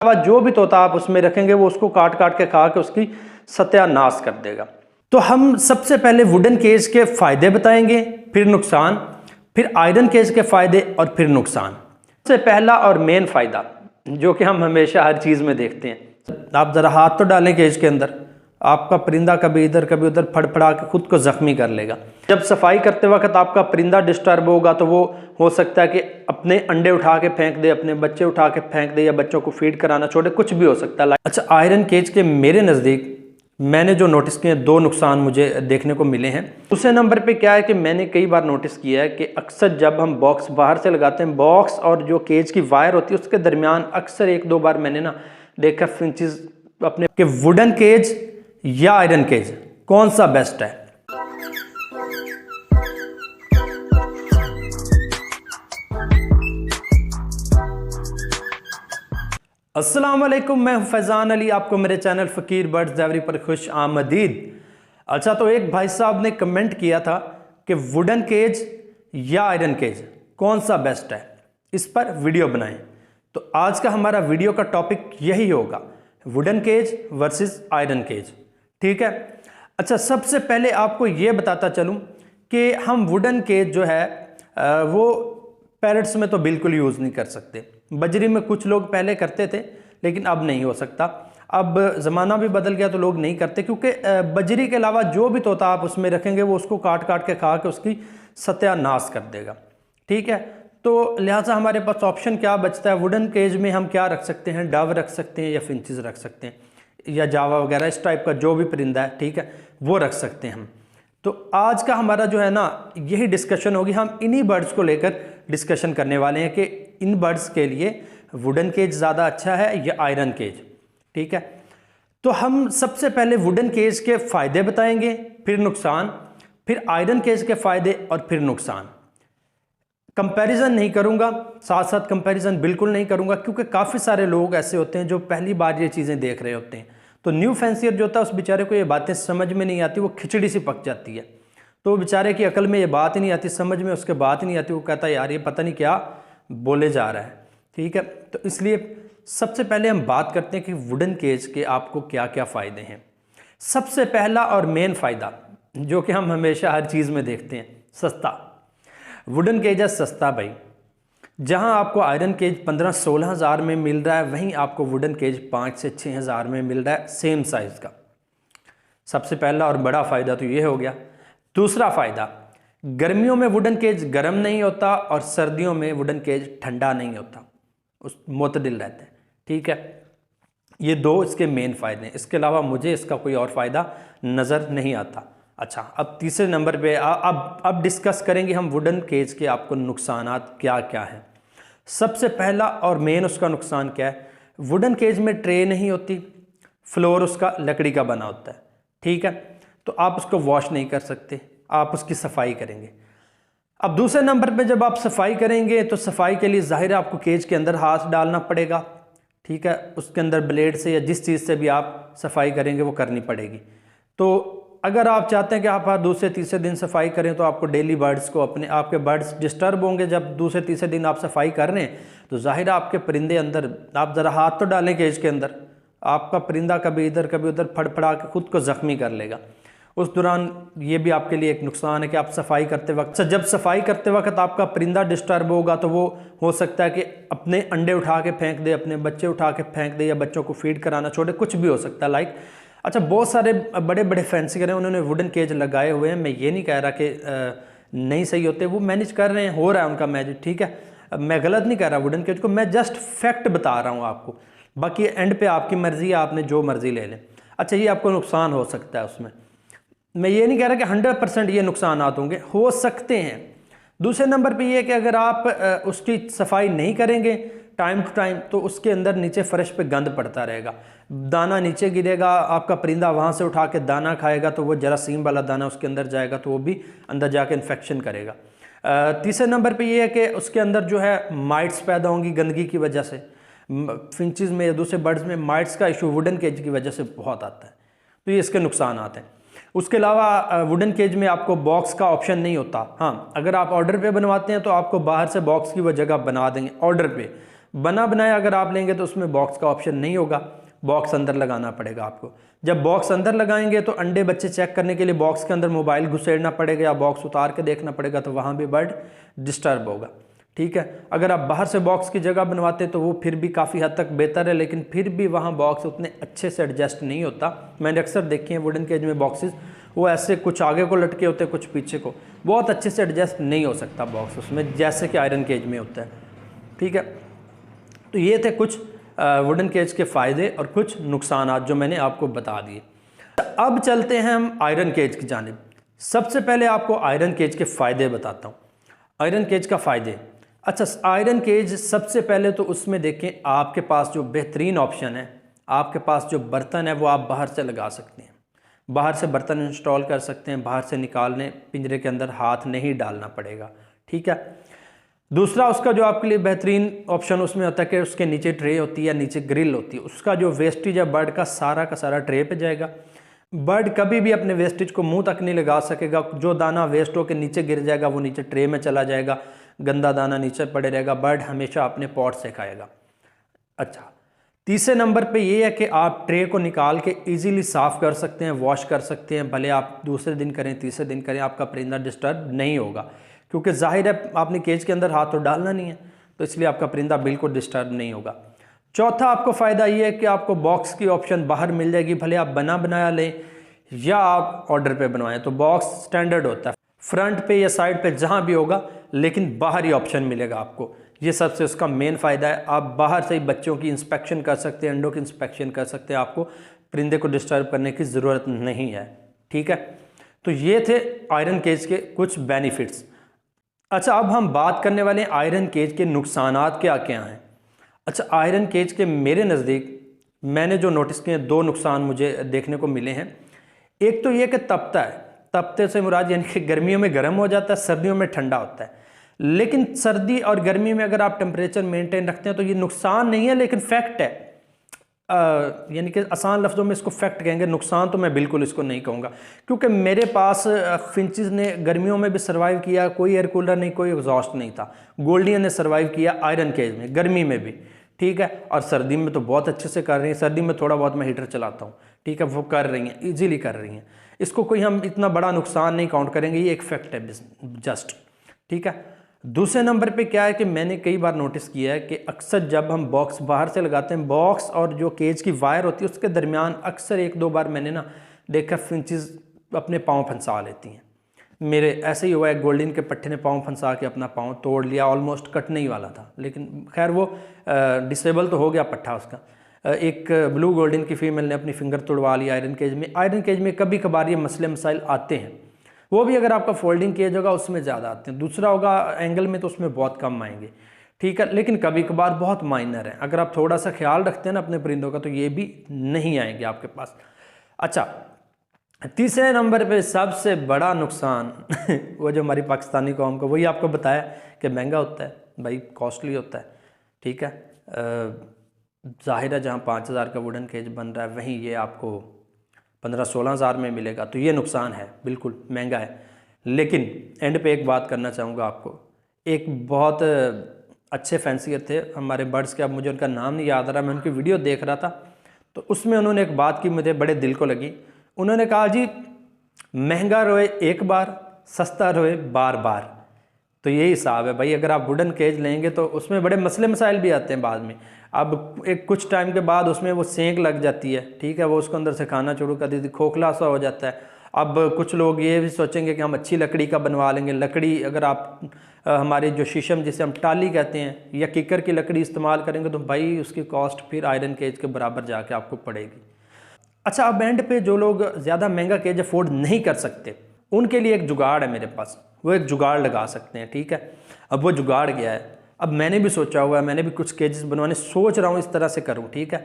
जो भी तोता आप उसमें रखेंगे वो उसको काट काट के खा के उसकी सत्यानाश कर देगा। तो हम सबसे पहले वुडन केज के फायदे बताएंगे, फिर नुकसान, फिर आयरन केज के फायदे और फिर नुकसान। सबसे पहला और मेन फायदा जो कि हम हमेशा हर चीज में देखते हैं, आप जरा हाथ तो डालें केज के अंदर, आपका परिंदा कभी इधर कभी उधर फड़फड़ा के खुद को जख्मी कर लेगा। जब सफाई करते वक्त आपका परिंदा डिस्टर्ब होगा तो वो हो सकता है कि अपने अंडे उठा के फेंक दे, अपने बच्चे उठा के फेंक दे, या बच्चों को फीड कराना छोड़े, कुछ भी हो सकता है। अच्छा, आयरन केज के मेरे नज़दीक मैंने जो नोटिस किए दो नुकसान मुझे देखने को मिले हैं। दूसरे नंबर पे क्या है कि मैंने कई बार नोटिस किया है कि अक्सर जब हम बॉक्स बाहर से लगाते हैं, बॉक्स और जो केज की वायर होती है उसके दरमियान अक्सर एक दो बार मैंने ना देखा फिंचेस अपने कि वुडन केज या आयरन केज कौन सा बेस्ट है। अस्सलाम वालेकुम, मैं फैज़ान अली, आपको मेरे चैनल फ़कीर बर्ड्स ज़ेवरी पर खुश आमदीद। अच्छा, तो एक भाई साहब ने कमेंट किया था कि वुडन केज या आयरन केज कौन सा बेस्ट है, इस पर वीडियो बनाएं। तो आज का हमारा वीडियो का टॉपिक यही होगा, wooden cage versus iron cage. ठीक है। अच्छा, सबसे पहले आपको ये बताता चलूं कि हम वुडन केज जो है वो पैरट्स में तो बिल्कुल यूज़ नहीं कर सकते। बजरी में कुछ लोग पहले करते थे लेकिन अब नहीं हो सकता, अब ज़माना भी बदल गया तो लोग नहीं करते, क्योंकि बजरी के अलावा जो भी तोता आप उसमें रखेंगे वो उसको काट काट के खा के उसकी सत्यानाश कर देगा। ठीक है। तो लिहाजा हमारे पास ऑप्शन क्या बचता है, वुडन केज में हम क्या रख सकते हैं, डव रख सकते हैं या फिंचेस रख सकते हैं या जावा वगैरह, इस टाइप का जो भी परिंदा है, ठीक है, वो रख सकते हैं हम। तो आज का हमारा जो है ना यही डिस्कशन होगी, हम इन्हीं बर्ड्स को लेकर डिस्कशन करने वाले हैं कि इन बर्ड्स के लिए वुडन केज ज़्यादा अच्छा है या आयरन केज। ठीक है। तो हम सबसे पहले वुडन केज के फ़ायदे बताएंगे, फिर नुकसान, फिर आयरन केज के फ़ायदे और फिर नुकसान। कंपैरिजन नहीं करूंगा, साथ साथ कंपैरिजन बिल्कुल नहीं करूंगा, क्योंकि काफ़ी सारे लोग ऐसे होते हैं जो पहली बार ये चीज़ें देख रहे होते हैं। तो न्यू फैंसियर जो होता है उस बेचारे को ये बातें समझ में नहीं आती, वो खिचड़ी सी पक जाती है। तो बेचारे की अकल में ये बात ही नहीं आती, समझ में उसके बात ही नहीं आती, वो कहता है यार ये पता नहीं क्या बोले जा रहा है। ठीक है। तो इसलिए सबसे पहले हम बात करते हैं कि वुडन केज के आपको क्या क्या फ़ायदे हैं। सबसे पहला और मेन फ़ायदा जो कि हम हमेशा हर चीज़ में देखते हैं, सस्ता। वुडन केज है सस्ता भाई। जहां आपको आयरन केज 15-16 हज़ार में मिल रहा है, वहीं आपको वुडन केज 5 से 6 हज़ार में मिल रहा है सेम साइज़ का। सबसे पहला और बड़ा फ़ायदा तो ये हो गया। दूसरा फ़ायदा, गर्मियों में वुडन केज गर्म नहीं होता और सर्दियों में वुडन केज ठंडा नहीं होता, उस मुतदिल रहते हैं। ठीक है। ये दो इसके मेन फ़ायदे हैं, इसके अलावा मुझे इसका कोई और फ़ायदा नज़र नहीं आता। अच्छा, अब तीसरे नंबर पे अब डिस्कस करेंगे हम वुडन केज के आपको नुकसानात क्या क्या हैं। सबसे पहला और मेन उसका नुकसान क्या है, वुडन केज में ट्रे नहीं होती, फ्लोर उसका लकड़ी का बना होता है। ठीक है। तो आप उसको वॉश नहीं कर सकते, आप उसकी सफाई करेंगे। अब दूसरे नंबर पे जब आप सफाई करेंगे तो सफाई के लिए ज़ाहिर है आपको केज के अंदर हाथ डालना पड़ेगा। ठीक है। उसके अंदर ब्लेड से या जिस चीज़ से भी आप सफाई करेंगे वो करनी पड़ेगी। तो अगर आप चाहते हैं कि आप दूसरे तीसरे दिन सफाई करें तो आपको डेली बर्ड्स को आपके बर्ड्स डिस्टर्ब होंगे जब दूसरे तीसरे दिन आप सफाई कर रहे हैं, तो ज़ाहिर है आपके परिंदे अंदर, आप ज़रा हाथ तो डालें केज के अंदर, आपका परिंदा कभी इधर कभी उधर फड़फड़ा के खुद को ज़ख्मी कर लेगा। उस दौरान ये भी आपके लिए एक नुकसान है कि आप सफाई करते वक्त, जब सफाई करते वक्त आपका परिंदा डिस्टर्ब होगा तो वो हो सकता है कि अपने अंडे उठा के फेंक दे, अपने बच्चे उठा के फेंक दे, या बच्चों को फीड कराना छोड़े, कुछ भी हो सकता है। लाइक अच्छा, बहुत सारे बड़े बड़े फैंसी हैं, उन्होंने वुडन केज लगाए हुए हैं। मैं ये नहीं कह रहा कि नहीं सही होते, वो मैनेज कर रहे हैं, हो रहा है उनका मैनेज। ठीक है। मैं गलत नहीं कह रहा वुडन केज को, मैं जस्ट फैक्ट बता रहा हूँ आपको। बाकी एंड पे आपकी मर्ज़ी है, आपने जो मर्ज़ी ले लें। अच्छा, ये आपको नुकसान हो सकता है उसमें, मैं ये नहीं कह रहा कि 100% ये नुकसानात होंगे, हो सकते हैं। दूसरे नंबर पे ये कि अगर आप उसकी सफाई नहीं करेंगे टाइम टू टाइम तो उसके अंदर नीचे फर्श पे गंद पड़ता रहेगा, दाना नीचे गिरेगा, आपका परिंदा वहाँ से उठा के दाना खाएगा तो वो जरासीम वाला दाना उसके अंदर जाएगा तो वो भी अंदर जाके इन्फेक्शन करेगा। तीसरे नंबर पे ये है कि उसके अंदर जो है माइट्स पैदा होंगी गंदगी की वजह से। फिंचेस में या दूसरे बर्ड्स में माइट्स का इशू वुडन केज की वजह से बहुत आता है, तो ये इसके नुकसान आते हैं। उसके अलावा वुडन केज में आपको बॉक्स का ऑप्शन नहीं होता। हाँ, अगर आप ऑर्डर पे बनवाते हैं तो आपको बाहर से बॉक्स की वो जगह बना देंगे ऑर्डर पे, बना बनाया अगर आप लेंगे तो उसमें बॉक्स का ऑप्शन नहीं होगा, बॉक्स अंदर लगाना पड़ेगा आपको। जब बॉक्स अंदर लगाएंगे तो अंडे बच्चे चेक करने के लिए बॉक्स के अंदर मोबाइल घुसेड़ना पड़ेगा या बॉक्स उतार के देखना पड़ेगा, तो वहाँ भी बर्ड डिस्टर्ब होगा। ठीक है, अगर आप बाहर से बॉक्स की जगह बनवाते तो वो फिर भी काफ़ी हद तक बेहतर है, लेकिन फिर भी वहाँ बॉक्स उतने अच्छे से एडजस्ट नहीं होता। मैंने अक्सर देखे हैं वुडन केज में बॉक्सेस, वो ऐसे कुछ आगे को लटके होते हैं कुछ पीछे को, बहुत अच्छे से एडजस्ट नहीं हो सकता बॉक्स उसमें, जैसे कि आयरन केज में होता है। ठीक है, तो ये थे कुछ वुडन केज के फ़ायदे और कुछ नुकसान जो मैंने आपको बता दिए। अब चलते हैं हम आयरन केज की जानिब। सबसे पहले आपको आयरन केज के फ़ायदे बताता हूँ। आयरन केज का फ़ायदे, अच्छा आयरन केज सबसे पहले तो उसमें देखें आपके पास जो बेहतरीन ऑप्शन है, आपके पास जो बर्तन है वो आप बाहर से लगा सकते हैं, बाहर से बर्तन इंस्टॉल कर सकते हैं, बाहर से निकालने पिंजरे के अंदर हाथ नहीं डालना पड़ेगा। ठीक है, दूसरा उसका जो आपके लिए बेहतरीन ऑप्शन उसमें होता है कि उसके नीचे ट्रे होती है या नीचे ग्रिल होती है, उसका जो वेस्टेज है बर्ड का सारा ट्रे पे जाएगा। बर्ड कभी भी अपने वेस्टेज को मुंह तक नहीं लगा सकेगा, जो दाना वेस्ट होकर नीचे गिर जाएगा वो नीचे ट्रे में चला जाएगा, गंदा दाना नीचे पड़े रहेगा, बर्ड हमेशा अपने पॉट से खाएगा। अच्छा, तीसरे नंबर पे ये है कि आप ट्रे को निकाल के इजीली साफ़ कर सकते हैं, वॉश कर सकते हैं, भले आप दूसरे दिन करें तीसरे दिन करें, आपका परिंदा डिस्टर्ब नहीं होगा, क्योंकि जाहिर है आपने केज के अंदर हाथ तो डालना नहीं है, तो इसलिए आपका परिंदा बिल्कुल डिस्टर्ब नहीं होगा। चौथा आपको फ़ायदा ये है कि आपको बॉक्स की ऑप्शन बाहर मिल जाएगी, भले आप बना बनाया लें या आप ऑर्डर पे बनवाएं, तो बॉक्स स्टैंडर्ड होता है, फ्रंट पे या साइड पे जहाँ भी होगा, लेकिन बाहर ही ऑप्शन मिलेगा आपको। ये सबसे उसका मेन फ़ायदा है, आप बाहर से ही बच्चों की इंस्पेक्शन कर सकते हैं, अंडों की इंस्पेक्शन कर सकते हैं, आपको परिंदे को डिस्टर्ब करने की ज़रूरत नहीं है। ठीक है, तो ये थे आयरन केज के कुछ बेनिफिट्स। अच्छा, अब हम बात करने वाले हैं आयरन केज के नुकसानात क्या क्या हैं। अच्छा, आयरन केज के मेरे नज़दीक मैंने जो नोटिस किए 2 नुकसान मुझे देखने को मिले हैं। एक तो ये कि तपता है, तपते से मुराद यानी कि गर्मियों में गर्म हो जाता है, सर्दियों में ठंडा होता है। लेकिन सर्दी और गर्मी में अगर आप टेम्परेचर मेंटेन रखते हैं तो ये नुकसान नहीं है, लेकिन फैक्ट है, यानी कि आसान लफ्ज़ों में इसको फैक्ट कहेंगे, नुकसान तो मैं बिल्कुल इसको नहीं कहूँगा, क्योंकि मेरे पास फिंचेस ने गर्मियों में भी सर्वाइव किया, कोई एयर कूलर नहीं, कोई एग्जॉस्ट नहीं था। गोल्डियन ने सर्वाइव किया आयरन केज में, गर्मी में भी। ठीक है, और सर्दी में तो बहुत अच्छे से कर रही हैं, सर्दी में थोड़ा बहुत मैं हीटर चलाता हूँ। ठीक है, वो कर रही हैं, ईजीली कर रही हैं, इसको कोई हम इतना बड़ा नुकसान नहीं काउंट करेंगे, ये एक फैक्ट है जस्ट। ठीक है, दूसरे नंबर पे क्या है कि मैंने कई बार नोटिस किया है कि अक्सर जब हम बॉक्स बाहर से लगाते हैं, बॉक्स और जो केज की वायर होती है उसके दरमियान अक्सर 1-2 बार मैंने ना देखा फिंचेस अपने पाँव फंसा लेती हैं। मेरे ऐसे ही हुआ है, गोल्डन के पट्टे ने पाँव फंसा के अपना पाँव तोड़ लिया, ऑलमोस्ट कटने ही वाला था, लेकिन खैर वो डिसेबल तो हो गया पट्टा उसका। एक ब्लू गोल्डन की फीमेल ने अपनी फिंगर तोड़वा ली आयरन केज में। आयरन केज में कभी कभार ये मसले मसाइल आते हैं, वो भी अगर आपका फोल्डिंग केज होगा उसमें ज़्यादा आते हैं, दूसरा होगा एंगल में तो उसमें बहुत कम आएंगे। ठीक है, लेकिन कभी कभार बहुत माइनर है, अगर आप थोड़ा सा ख्याल रखते हैं ना अपने परिंदों का तो ये भी नहीं आएंगे आपके पास। अच्छा, तीसरे नंबर पे सबसे बड़ा नुकसान वो जो हमारी पाकिस्तानी कौम को, वही आपको बताया कि महंगा होता है भाई, कॉस्टली होता है। ठीक है, ज़ाहिर है जहाँ 5,000 का वुडन केज बन रहा है वहीं ये आपको 15-16 हज़ार में मिलेगा, तो ये नुकसान है, बिल्कुल महंगा है। लेकिन एंड पे एक बात करना चाहूँगा आपको, एक बहुत अच्छे फैंसियर थे हमारे बर्ड्स के, अब मुझे उनका नाम नहीं याद आ रहा, मैं उनकी वीडियो देख रहा था तो उसमें उन्होंने एक बात की मुझे बड़े दिल को लगी। उन्होंने कहा जी महंगा रोए एक बार, सस्ता रोए बार बार। तो यही हिसाब है भाई, अगर आप वुडन केज लेंगे तो उसमें बड़े मसले मसाइल भी आते हैं बाद में। अब एक कुछ टाइम के बाद उसमें वो सेंक लग जाती है, ठीक है, वो उसको अंदर से खाना शुरू कर देती, खोखला सा हो जाता है। अब कुछ लोग ये भी सोचेंगे कि हम अच्छी लकड़ी का बनवा लेंगे। लकड़ी अगर आप हमारे जो शीशम जिसे हम टाली कहते हैं या किकर की लकड़ी इस्तेमाल करेंगे तो भाई उसकी कॉस्ट फिर आयरन केज के बराबर जाके आपको पड़ेगी। अच्छा, अब एंड पे जो लोग ज़्यादा महंगा केज अफोर्ड नहीं कर सकते उनके लिए एक जुगाड़ है मेरे पास, वो एक जुगाड़ लगा सकते हैं। ठीक है, अब वो जुगाड़ गया है, अब मैंने भी सोचा हुआ है, मैंने भी कुछ केजेस बनवाने सोच रहा हूँ, इस तरह से करूँ। ठीक है,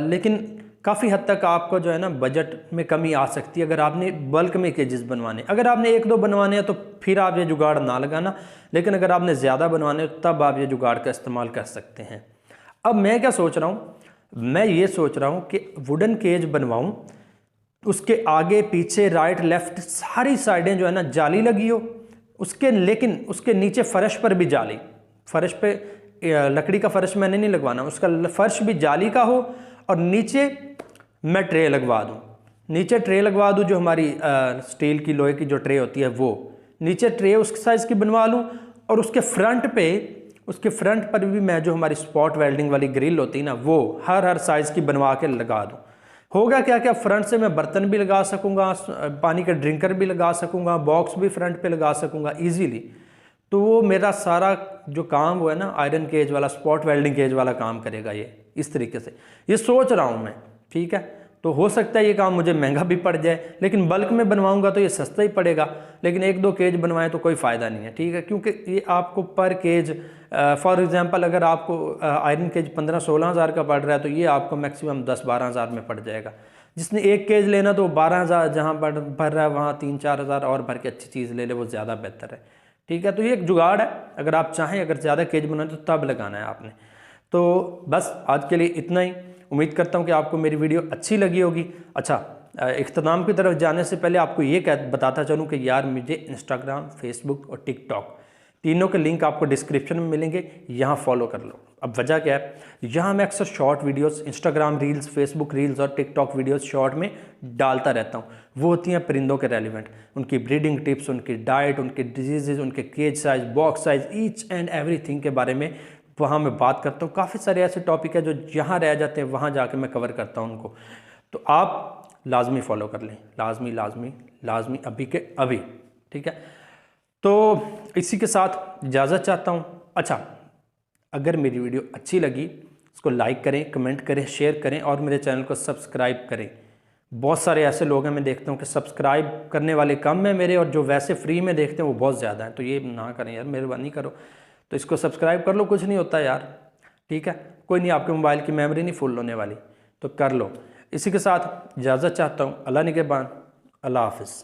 लेकिन काफ़ी हद तक आपको जो है ना बजट में कमी आ सकती है अगर आपने बल्क में केजेस बनवाने। अगर आपने 1-2 बनवाने हैं तो फिर आप ये जुगाड़ ना लगाना, लेकिन अगर आपने ज़्यादा बनवाने तब आप ये जुगाड़ का इस्तेमाल कर सकते हैं। अब मैं क्या सोच रहा हूँ, मैं ये सोच रहा हूँ कि वुडन केज बनवाऊँ, उसके आगे पीछे राइट लेफ्ट सारी साइडें जो है ना जाली लगी हो उसके, लेकिन उसके नीचे फ़र्श पर भी जाली, फ़र्श पे लकड़ी का फ़र्श मैंने नहीं लगवाना, उसका फ़र्श भी जाली का हो और नीचे मैं ट्रे लगवा दूँ, नीचे ट्रे लगवा दूँ जो हमारी स्टील की लोहे की जो ट्रे होती है वो नीचे ट्रे उस साइज़ की बनवा लूँ, और उसके फ्रंट पर भी मैं जो हमारी स्पॉट वेल्डिंग वाली ग्रिल होती है ना वो हर साइज़ की बनवा के लगा दूँ। होगा क्या क्या, फ्रंट से मैं बर्तन भी लगा सकूँगा, पानी का ड्रिंकर भी लगा सकूँगा, बॉक्स भी फ्रंट पे लगा सकूँगा ईजीली। तो वो मेरा सारा जो काम वो है ना आयरन केज वाला, स्पॉट वेल्डिंग केज वाला काम करेगा ये इस तरीके से। ये सोच रहा हूँ मैं, ठीक है। तो हो सकता है ये काम मुझे महंगा भी पड़ जाए, लेकिन बल्क में बनवाऊंगा तो ये सस्ता ही पड़ेगा। लेकिन 1-2 केज बनवाएं तो कोई फ़ायदा नहीं है, ठीक है, क्योंकि ये आपको पर केज फॉर एग्जांपल अगर आपको आयरन केज 15-16 हज़ार का पड़ रहा है तो ये आपको मैक्सिमम 10-12 हज़ार में पड़ जाएगा। जिसने 1 केज लेना तो 12 हज़ार जहाँ भर रहा है वहाँ 3-4 हज़ार और भर के अच्छी चीज़ ले ले, वो ज़्यादा बेहतर है, ठीक है। तो ये एक जुगाड़ है, अगर आप चाहें अगर ज़्यादा केज बनाए तो तब लगाना है आपने। तो बस आज के लिए इतना ही। उम्मीद करता हूँ कि आपको मेरी वीडियो अच्छी लगी होगी। अच्छा, इख्तिताम की तरफ जाने से पहले आपको ये बताता चलूँ कि यार मुझे इंस्टाग्राम, फेसबुक और टिकटॉक तीनों के लिंक आपको डिस्क्रिप्शन में मिलेंगे, यहाँ फॉलो कर लो। अब वजह क्या है, यहाँ मैं अक्सर short videos, Instagram reels, Facebook reels और टिकटॉक वीडियोस शॉर्ट में डालता रहता हूँ। वो होती हैं परिंदों के रेलिवेंट, उनकी ब्रीडिंग टिप्स, उनकी डाइट, उनके डिजीज़, उनके cage size, box size, each and everything के बारे में वहाँ मैं बात करता हूँ। काफ़ी सारे ऐसे टॉपिक है जो यहाँ रह जाते हैं, वहाँ जाके मैं कवर करता हूँ उनको। तो आप लाजमी फॉलो कर लें, लाजमी लाजमी लाजमी, अभी के अभी, ठीक है। तो इसी के साथ इजाज़त चाहता हूँ। अच्छा, अगर मेरी वीडियो अच्छी लगी उसको लाइक करें, कमेंट करें, शेयर करें और मेरे चैनल को सब्सक्राइब करें। बहुत सारे ऐसे लोग हैं मैं देखता हूँ कि सब्सक्राइब करने वाले कम हैं मेरे, और जो वैसे फ्री में देखते हैं वो बहुत ज़्यादा हैं। तो ये ना करें यार, मेहरबानी करो, तो इसको सब्सक्राइब कर लो, कुछ नहीं होता यार, ठीक है। कोई नहीं, आपके मोबाइल की मेमोरी नहीं फुल होने वाली, तो कर लो। इसी के साथ इजाज़त चाहता हूँ। अल्लाह निगहबान, अल्लाह हाफ़िज़।